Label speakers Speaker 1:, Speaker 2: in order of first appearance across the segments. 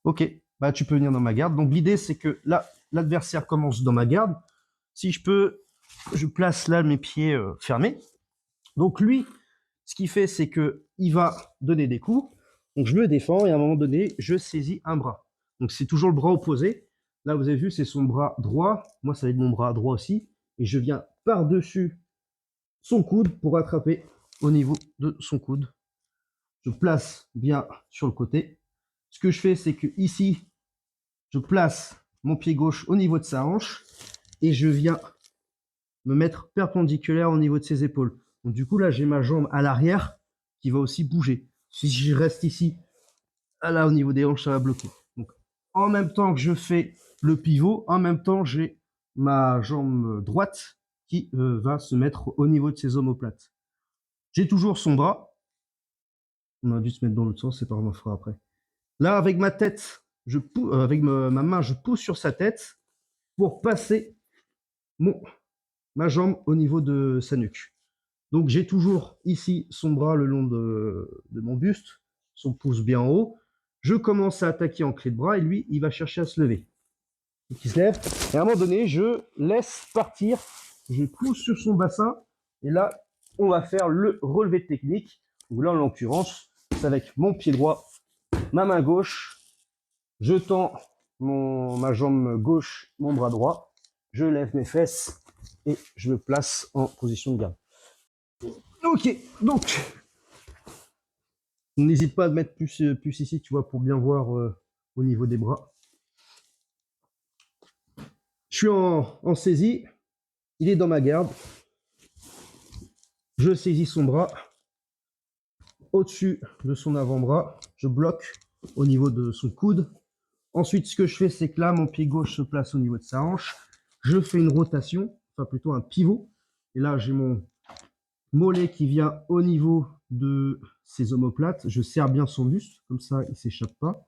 Speaker 1: Ok, bah tu peux venir dans ma garde. Donc l'idée c'est que là, l'adversaire commence dans ma garde. Si je peux, je place là mes pieds fermés. Donc lui, ce qu'il fait, c'est que il va donner des coups. Donc je me défends et à un moment donné, je saisis un bras. Donc c'est toujours le bras opposé. Là, vous avez vu, c'est son bras droit. Moi, ça va être mon bras droit aussi. Et je viens par-dessus son coude pour attraper au niveau de son coude. Je place bien sur le côté. Ce que je fais, c'est que ici, je place mon pied gauche au niveau de sa hanche et je viens me mettre perpendiculaire au niveau de ses épaules. Donc du coup, là, j'ai ma jambe à l'arrière qui va aussi bouger. Si je reste ici, là, au niveau des hanches, ça va bloquer. Donc, en même temps que je fais le pivot, en même temps, j'ai ma jambe droite qui va se mettre au niveau de ses omoplates. J'ai toujours son bras. On a dû se mettre dans l'autre sens, c'est pas grave, on fera après. Là, avec ma tête, avec ma main, je pousse sur sa tête pour passer ma jambe au niveau de sa nuque. Donc j'ai toujours ici son bras le long de mon buste, son pouce bien en haut. Je commence à attaquer en clé de bras et lui, il va chercher à se lever. Donc il se lève et à un moment donné, je laisse partir, je pousse sur son bassin et là, on va faire le relevé technique. Donc là, en l'occurrence, c'est avec mon pied droit, ma main gauche, je tends ma jambe gauche, mon bras droit, je lève mes fesses et je me place en position de garde. Ok, donc, n'hésite pas à mettre plus ici, tu vois, pour bien voir au niveau des bras. Je suis en saisie, il est dans ma garde. Je saisis son bras au-dessus de son avant-bras, je bloque au niveau de son coude. Ensuite, ce que je fais, c'est que là, mon pied gauche se place au niveau de sa hanche. Je fais une rotation, enfin plutôt un pivot. Et là, j'ai mon mollet qui vient au niveau de ses omoplates. Je serre bien son buste, comme ça, il ne s'échappe pas.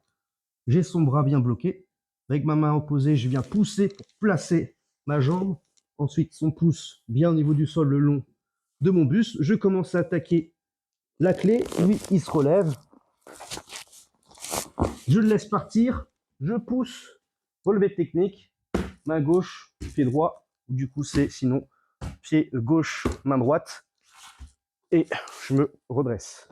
Speaker 1: J'ai son bras bien bloqué. Avec ma main opposée, je viens pousser pour placer ma jambe. Ensuite, son pouce bien au niveau du sol le long de mon buste. Je commence à attaquer la clé. Lui, il se relève. Je le laisse partir. Je pousse. Relevé technique. Main gauche, pied droit. Du coup, c'est sinon pied gauche, main droite. Et je me redresse.